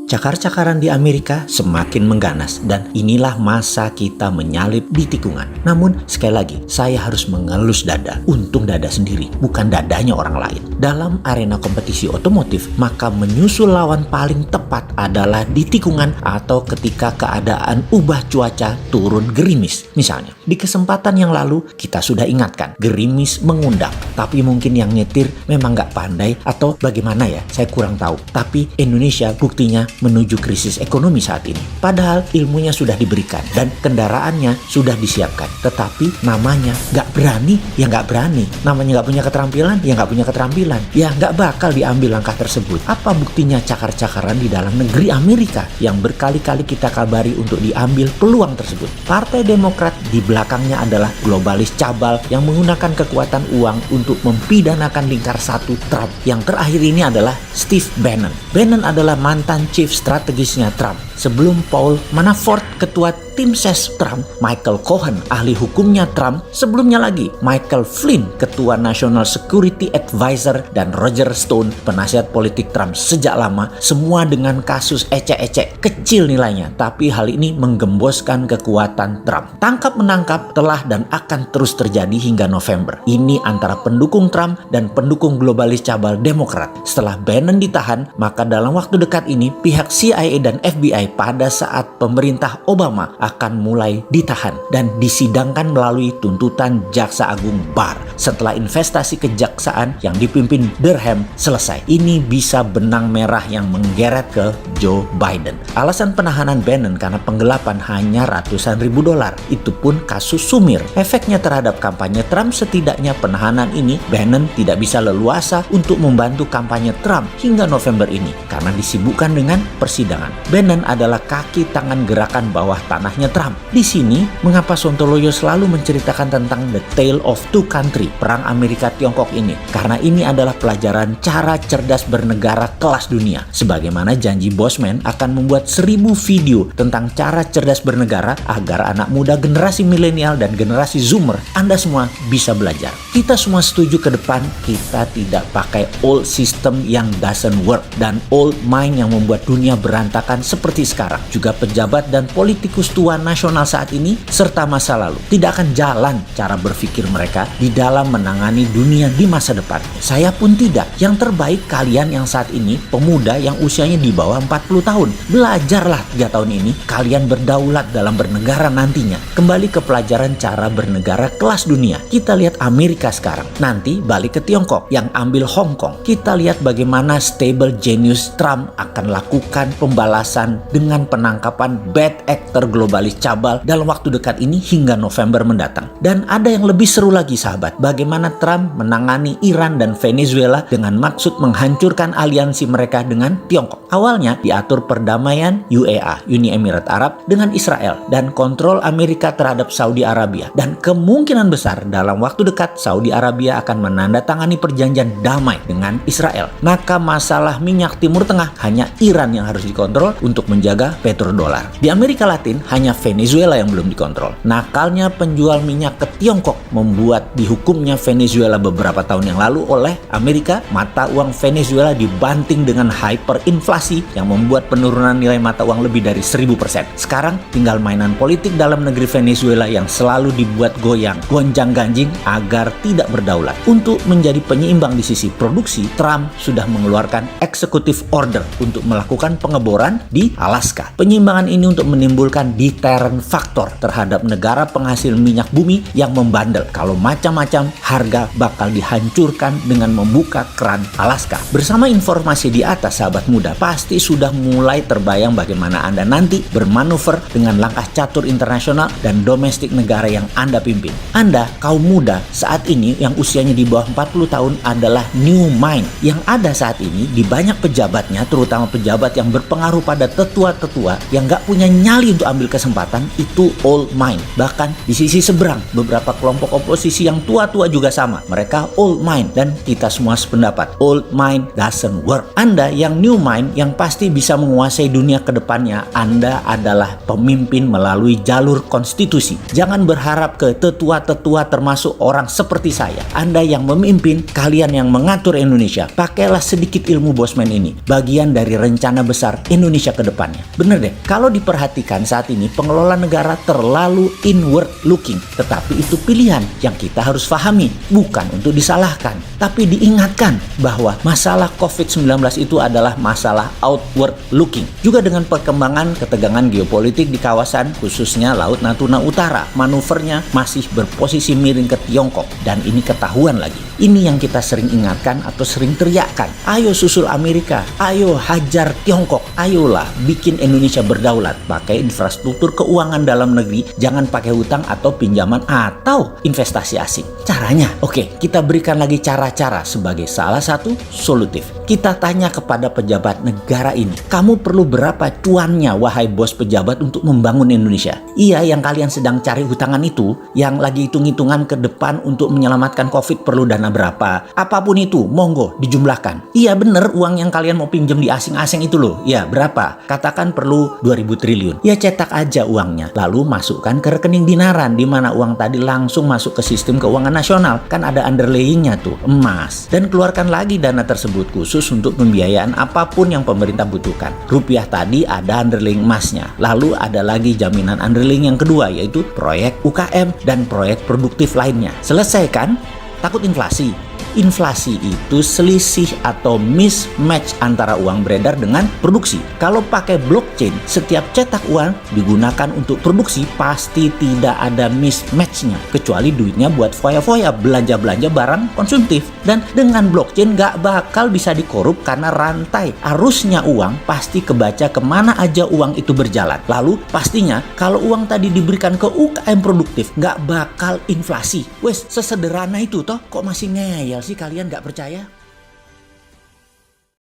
Cakar-cakaran di Amerika semakin mengganas dan inilah masa kita menyalip di tikungan. Namun sekali lagi saya harus mengelus dada. Untung dada sendiri, bukan dadanya orang lain. Dalam arena kompetisi otomotif, maka menyusul lawan paling tepat adalah di tikungan atau ketika keadaan ubah cuaca turun gerimis. Misalnya, di kesempatan yang lalu kita sudah ingatkan, gerimis mengundang. Tapi mungkin yang nyetir memang nggak pandai atau bagaimana ya, saya kurang tahu. Tapi Indonesia buktinya menuju krisis ekonomi saat ini. Padahal ilmunya sudah diberikan dan kendaraannya sudah disiapkan. Tetapi namanya nggak berani, ya nggak berani. Namanya nggak punya keterampilan, ya nggak punya keterampilan. Ya nggak bakal diambil langkah tersebut. Apa buktinya cakar-cakaran di dalam negeri Amerika yang berkali-kali kita kabari untuk diambil peluang tersebut? Partai Demokrat di belakangnya adalah globalis cabal yang menggunakan kekuatan uang untuk mempidanakan lingkar satu Trump. Yang terakhir ini adalah Steve Bannon. Bannon adalah mantan chief strategisnya Trump. Sebelum Paul Manafort, ketua tim ses Trump, Michael Cohen, ahli hukumnya Trump, sebelumnya lagi Michael Flynn, ketua National Security Advisor, dan Roger Stone, penasihat politik Trump sejak lama, semua dengan kasus ecek-ecek kecil nilainya, tapi hal ini menggemboskan kekuatan Trump. Tangkap menangkap telah dan akan terus terjadi hingga November. Ini antara pendukung Trump dan pendukung globalis cabal Demokrat. Setelah Bannon ditahan, maka dalam waktu dekat ini pihak CIA dan FBI pada saat pemerintah Obama akan mulai ditahan dan disidangkan melalui tuntutan Jaksa Agung Barr setelah investasi kejaksaan yang dipimpin Durham selesai. Ini bisa benang merah yang menggeret ke Joe Biden. Alasan penahanan Bannon karena penggelapan hanya ratusan ribu dolar. Itu pun kasus sumir. Efeknya terhadap kampanye Trump, setidaknya penahanan ini Bannon tidak bisa leluasa untuk membantu kampanye Trump hingga November ini karena disibukkan dengan persidangan. Bannon adalah kaki tangan gerakan bawah tanahnya Trump. Di sini, mengapa Sontoloyo selalu menceritakan tentang the tale of two country, perang Amerika-Tiongkok ini? Karena ini adalah pelajaran cara cerdas bernegara kelas dunia. Sebagaimana janji Bosman akan membuat 1000 video tentang cara cerdas bernegara agar anak muda generasi milenial dan generasi Zoomer, Anda semua bisa belajar. Kita semua setuju ke depan, kita tidak pakai old system yang doesn't work dan old mind yang membuat dunia berantakan seperti sekarang. Juga pejabat dan politikus tua nasional saat ini serta masa lalu tidak akan jalan cara berpikir mereka di dalam menangani dunia di masa depan. Saya pun tidak. Yang terbaik kalian yang saat ini pemuda yang usianya di bawah 40 tahun. Belajarlah 3 tahun ini kalian berdaulat dalam bernegara nantinya. Kembali ke pelajaran cara bernegara kelas dunia. Kita lihat Amerika sekarang. Nanti balik ke Tiongkok yang ambil Hong Kong. Kita lihat bagaimana stable genius Trump akan lakukan pembalasan dengan penangkapan bad actor globalis cabal dalam waktu dekat ini hingga November mendatang. Dan ada yang lebih seru lagi sahabat, bagaimana Trump menangani Iran dan Venezuela dengan maksud menghancurkan aliansi mereka dengan Tiongkok. Awalnya diatur perdamaian UAE, Uni Emirat Arab, dengan Israel dan kontrol Amerika terhadap Saudi Arabia. Dan kemungkinan besar dalam waktu dekat Saudi Arabia akan menandatangani perjanjian damai dengan Israel. Maka masalah minyak Timur Tengah hanya Iran yang harus dikontrol untuk menjaga petrodolar. Di Amerika Latin hanya Venezuela yang belum dikontrol. Nakalnya penjual minyak ke Tiongkok membuat dihukumnya Venezuela beberapa tahun yang lalu oleh Amerika. Mata uang Venezuela dibanting dengan hyperinflasi yang membuat penurunan nilai mata uang lebih dari 1000%. Sekarang tinggal mainan politik dalam negeri Venezuela yang selalu dibuat goyang, gonjang-ganjing agar tidak berdaulat. Untuk menjadi penyeimbang di sisi produksi, Trump sudah mengeluarkan executive order untuk melakukan pengeboran di Alaska. Penyimbangan ini untuk menimbulkan deterrent factor terhadap negara penghasil minyak bumi yang membandel. Kalau macam-macam, harga bakal dihancurkan dengan membuka keran Alaska. Bersama informasi di atas, sahabat muda, pasti sudah mulai terbayang bagaimana Anda nanti bermanuver dengan langkah catur internasional dan domestik negara yang Anda pimpin. Anda, kaum muda, saat ini yang usianya di bawah 40 tahun adalah new mind. Yang ada saat ini di banyak pejabatnya, terutama pejabat yang berpengaruh pada tetua-tetua yang gak punya nyali untuk ambil kesempatan itu all mine. Bahkan di sisi seberang, beberapa kelompok oposisi yang tua-tua juga sama. Mereka all mine dan kita semua sependapat. Old mine doesn't work. Anda yang new mine yang pasti bisa menguasai dunia ke depannya, Anda adalah pemimpin melalui jalur konstitusi. Jangan berharap ke tetua-tetua termasuk orang seperti saya. Anda yang memimpin, kalian yang mengatur Indonesia. Pakailah sedikit ilmu Bosman ini. Bagian dari rencana besar Indonesia ke depannya. Bener deh, kalau diperhatikan saat ini pengelola negara terlalu inward looking. Tetapi itu pilihan yang kita harus pahami. Bukan untuk disalahkan, tapi diingatkan bahwa masalah COVID-19 itu adalah masalah outward looking. Juga dengan perkembangan ketegangan geopolitik di kawasan khususnya Laut Natuna Utara, manuvernya masih berposisi miring ke Tiongkok dan ini ketahuan lagi. Ini yang kita sering ingatkan atau sering teriakkan. Ayo susul Amerika, ayo hajar Tiongkok, ayolah bikin Indonesia berdaulat. Pakai infrastruktur keuangan dalam negeri, jangan pakai hutang atau pinjaman atau investasi asing. Caranya, oke, kita berikan lagi cara-cara sebagai salah satu solutif. Kita tanya kepada pejabat negara ini, kamu perlu berapa cuannya wahai bos pejabat untuk membangun Indonesia? Iya, yang kalian sedang cari hutangan itu, yang lagi hitung-hitungan ke depan untuk menyelamatkan COVID perlu dana berapa? Apapun itu, monggo dijumlahkan. Iya bener, uang yang kalian mau pinjam di asing-asing itu loh. Ya berapa? Katakan perlu 2000 triliun. Ya cetak aja uangnya, lalu masukkan ke rekening dinaran, di mana uang tadi langsung masuk ke sistem keuangan nasional. Kan ada underlayingnya tuh, emas. Dan keluarkan lagi dana tersebut khusus untuk pembiayaan apapun yang pemerintah butuhkan. Rupiah tadi ada underlying emasnya. Lalu ada lagi jaminan underlying yang kedua, yaitu proyek UKM dan proyek produktif lainnya. Selesai kan? Takut inflasi? Inflasi itu selisih atau mismatch antara uang beredar dengan produksi. Kalau pakai blockchain, setiap cetak uang digunakan untuk produksi pasti tidak ada mismatchnya. Kecuali duitnya buat foya-foya, belanja-belanja barang konsumtif. Dan dengan blockchain nggak bakal bisa dikorup karena rantai arusnya uang pasti kebaca kemana aja uang itu berjalan. Lalu pastinya kalau uang tadi diberikan ke UKM produktif nggak bakal inflasi. Wes, sesederhana itu toh, kok masih ngeyel sih kalian nggak percaya?